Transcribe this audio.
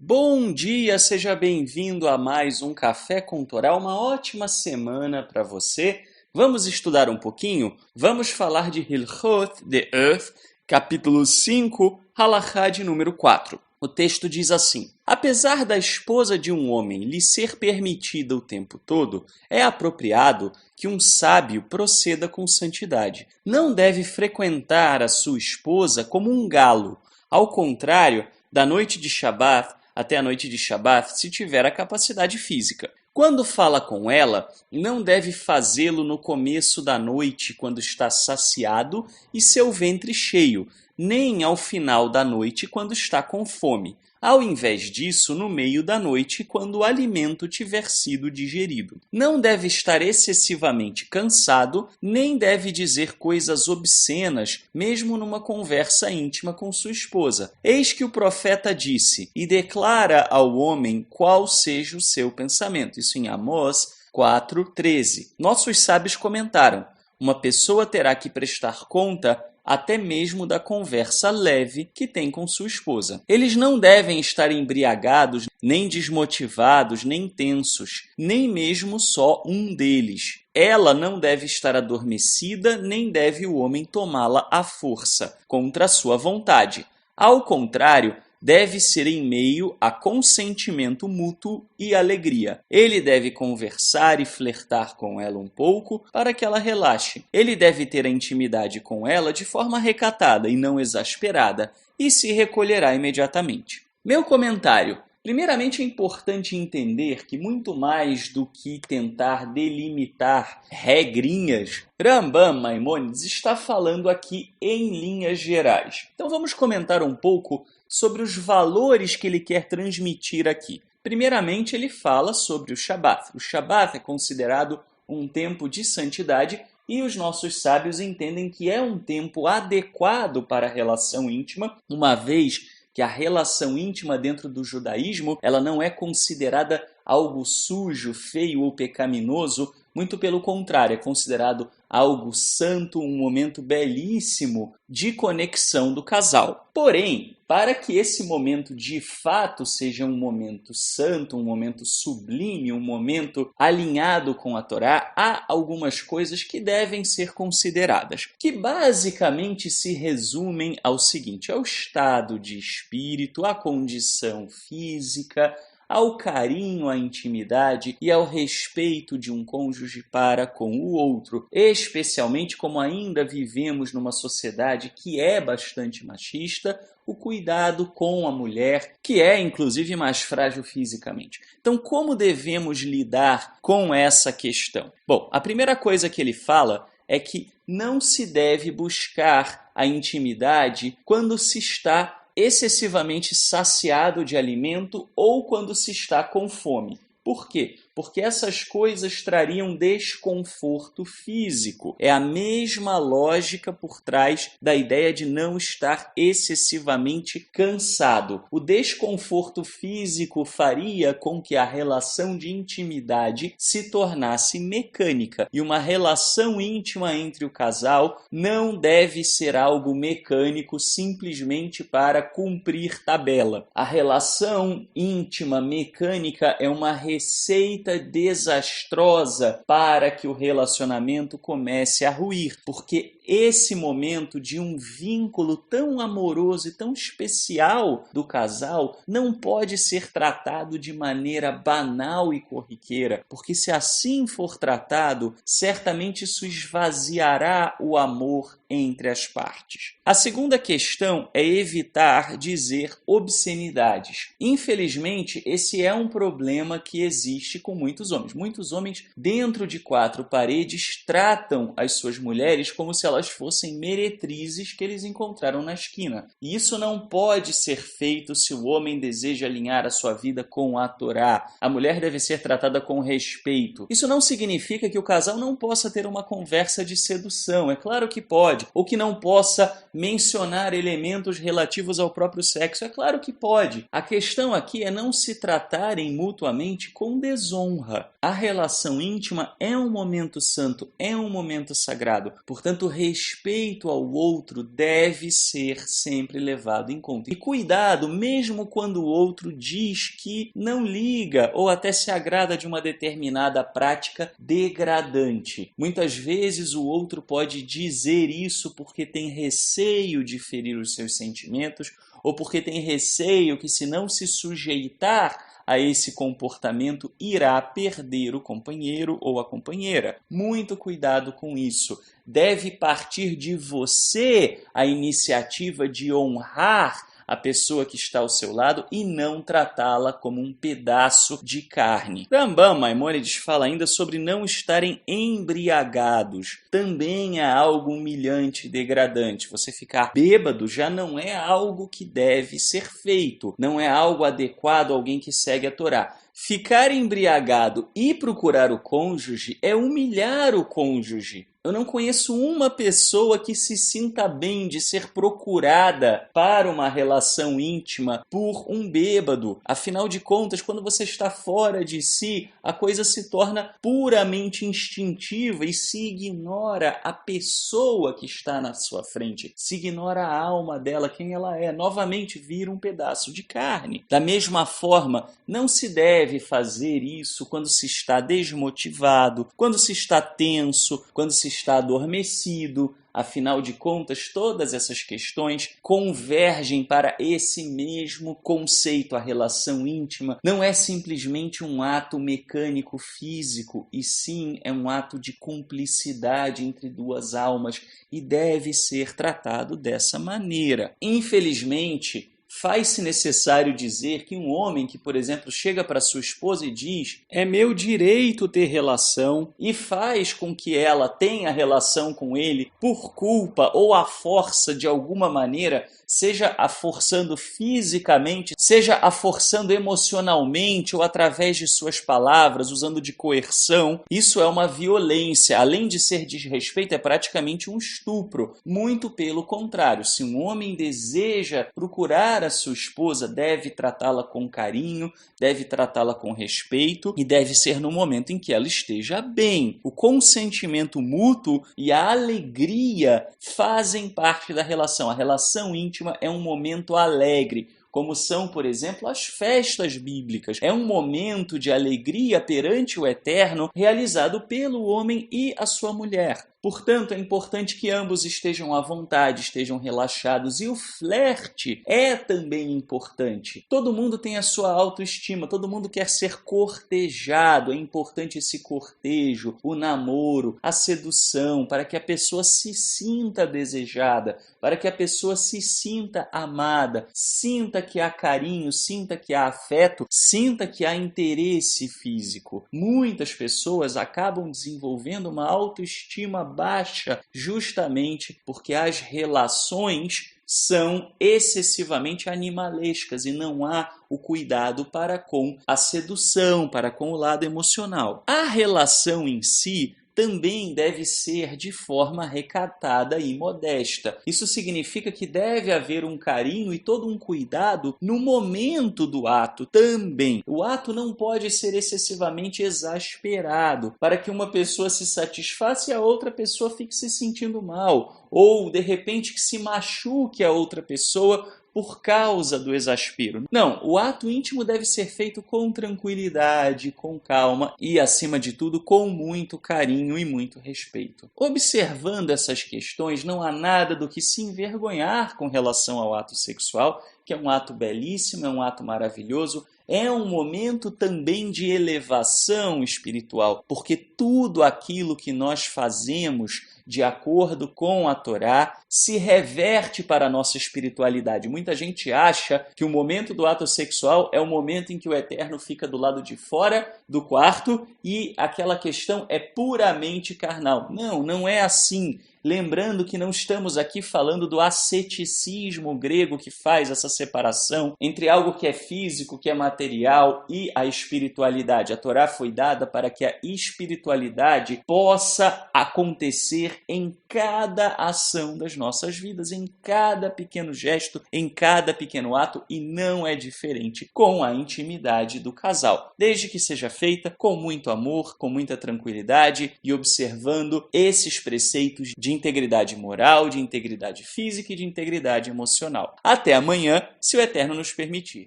Bom dia, seja bem-vindo a mais um Café com Torá, uma ótima semana para você. Vamos estudar um pouquinho? Vamos falar de Hilchot de Earth, capítulo 5, Halachá de número 4. O texto diz assim: apesar da esposa de um homem lhe ser permitida o tempo todo, é apropriado que um sábio proceda com santidade. Não deve frequentar a sua esposa como um galo. Ao contrário, da noite de Shabat até a noite de Shabat, se tiver a capacidade física. Quando fala com ela, não deve fazê-lo no começo da noite, quando está saciado e seu ventre cheio, nem ao final da noite, quando está com fome. Ao invés disso, no meio da noite, quando o alimento tiver sido digerido. Não deve estar excessivamente cansado, nem deve dizer coisas obscenas, mesmo numa conversa íntima com sua esposa. Eis que o profeta disse, e declara ao homem qual seja o seu pensamento. Isso em Amós 4:13. Nossos sábios comentaram, uma pessoa terá que prestar conta até mesmo da conversa leve que tem com sua esposa. Eles não devem estar embriagados, nem desmotivados, nem tensos, nem mesmo só um deles. Ela não deve estar adormecida, nem deve o homem tomá-la à força, contra a sua vontade. Ao contrário, deve ser em meio a consentimento mútuo e alegria. Ele deve conversar e flertar com ela um pouco para que ela relaxe. Ele deve ter a intimidade com ela de forma recatada e não exasperada e se recolherá imediatamente. Meu comentário. Primeiramente, é importante entender que muito mais do que tentar delimitar regrinhas, Rambam Maimônides está falando aqui em linhas gerais. Então vamos comentar um pouco sobre os valores que ele quer transmitir aqui. Primeiramente, ele fala sobre o Shabat. O Shabat é considerado um tempo de santidade e os nossos sábios entendem que é um tempo adequado para a relação íntima, uma vez que a relação íntima dentro do judaísmo ela não é considerada algo sujo, feio ou pecaminoso, muito pelo contrário, é considerado algo santo, um momento belíssimo de conexão do casal. Porém, para que esse momento de fato seja um momento santo, um momento sublime, um momento alinhado com a Torá, há algumas coisas que devem ser consideradas, que basicamente se resumem ao seguinte: ao estado de espírito, à condição física, ao carinho, à intimidade e ao respeito de um cônjuge para com o outro, especialmente como ainda vivemos numa sociedade que é bastante machista, o cuidado com a mulher, que é inclusive mais frágil fisicamente. Então, como devemos lidar com essa questão? Bom, a primeira coisa que ele fala é que não se deve buscar a intimidade quando se está excessivamente saciado de alimento ou quando se está com fome. Por quê? Porque essas coisas trariam desconforto físico. É a mesma lógica por trás da ideia de não estar excessivamente cansado. O desconforto físico faria com que a relação de intimidade se tornasse mecânica. E uma relação íntima entre o casal não deve ser algo mecânico simplesmente para cumprir tabela. A relação íntima mecânica é uma receita desastrosa para que o relacionamento comece a ruir, porque esse momento de um vínculo tão amoroso e tão especial do casal não pode ser tratado de maneira banal e corriqueira, porque se assim for tratado, certamente isso esvaziará o amor entre as partes. A segunda questão é evitar dizer obscenidades. Infelizmente, esse é um problema que existe com muitos homens. Muitos homens, dentro de quatro paredes, tratam as suas mulheres como se elas fossem meretrizes que eles encontraram na esquina. E isso não pode ser feito se o homem deseja alinhar a sua vida com a Torá. A mulher deve ser tratada com respeito. Isso não significa que o casal não possa ter uma conversa de sedução. É claro que pode. pode, ou que não possa mencionar elementos relativos ao próprio sexo. É claro que pode. A questão aqui é não se tratarem mutuamente com desonra. A relação íntima é um momento santo, é um momento sagrado. Portanto, o respeito ao outro deve ser sempre levado em conta. E cuidado, mesmo quando o outro diz que não liga ou até se agrada de uma determinada prática degradante. Muitas vezes o outro pode dizer isso porque tem receio de ferir os seus sentimentos ou porque tem receio que, se não se sujeitar a esse comportamento, irá perder o companheiro ou a companheira. Muito cuidado com isso. Deve partir de você a iniciativa de honrar a pessoa que está ao seu lado e não tratá-la como um pedaço de carne. Rambam Maimônides fala ainda sobre não estarem embriagados. Também é algo humilhante e degradante. Você ficar bêbado já não é algo que deve ser feito. Não é algo adequado a alguém que segue a Torá. Ficar embriagado e procurar o cônjuge é humilhar o cônjuge. Eu não conheço uma pessoa que se sinta bem de ser procurada para uma relação íntima por um bêbado. Afinal de contas, quando você está fora de si, a coisa se torna puramente instintiva e se ignora a pessoa que está na sua frente. Se ignora a alma dela, quem ela é. Novamente vira um pedaço de carne. Da mesma forma, não se deve fazer isso quando se está desmotivado, quando se está tenso, quando se está adormecido. Afinal de contas, todas essas questões convergem para esse mesmo conceito. A relação íntima não é simplesmente um ato mecânico físico, e sim é um ato de cumplicidade entre duas almas e deve ser tratado dessa maneira. Infelizmente, faz-se necessário dizer que um homem que, por exemplo, chega para sua esposa e diz: é meu direito ter relação, e faz com que ela tenha relação com ele por culpa ou à força de alguma maneira, seja a forçando fisicamente, seja a forçando emocionalmente ou através de suas palavras, usando de coerção, isso é uma violência. Além de ser desrespeito, é praticamente um estupro. Muito pelo contrário, se um homem deseja procurar a sua esposa, deve tratá-la com carinho, deve tratá-la com respeito e deve ser no momento em que ela esteja bem. O consentimento mútuo e a alegria fazem parte da relação. A relação íntima é um momento alegre, como são, por exemplo, as festas bíblicas. É um momento de alegria perante o Eterno realizado pelo homem e a sua mulher. Portanto, é importante que ambos estejam à vontade, estejam relaxados. E o flerte é também importante. Todo mundo tem a sua autoestima, todo mundo quer ser cortejado. É importante esse cortejo, o namoro, a sedução, para que a pessoa se sinta desejada, para que a pessoa se sinta amada, sinta que há carinho, sinta que há afeto, sinta que há interesse físico. Muitas pessoas acabam desenvolvendo uma autoestima baixa justamente porque as relações são excessivamente animalescas e não há o cuidado para com a sedução, para com o lado emocional. A relação em si também deve ser de forma recatada e modesta. Isso significa que deve haver um carinho e todo um cuidado no momento do ato também. O ato não pode ser excessivamente exasperado, para que uma pessoa se satisfaça e a outra pessoa fique se sentindo mal, ou de repente que se machuque a outra pessoa por causa do exaspero. Não, o ato íntimo deve ser feito com tranquilidade, com calma e, acima de tudo, com muito carinho e muito respeito. Observando essas questões, não há nada do que se envergonhar com relação ao ato sexual, que é um ato belíssimo, é um ato maravilhoso, é um momento também de elevação espiritual, porque tudo aquilo que nós fazemos de acordo com a Torá se reverte para a nossa espiritualidade. Muita gente acha que o momento do ato sexual é o momento em que o Eterno fica do lado de fora do quarto e aquela questão é puramente carnal. Não, não é assim. Lembrando que não estamos aqui falando do asceticismo grego que faz essa separação entre algo que é físico, que é material e a espiritualidade. A Torá foi dada para que a espiritualidade possa acontecer ter em cada ação das nossas vidas, em cada pequeno gesto, em cada pequeno ato, e não é diferente com a intimidade do casal, desde que seja feita com muito amor, com muita tranquilidade e observando esses preceitos de integridade moral, de integridade física e de integridade emocional. Até amanhã, se o Eterno nos permitir.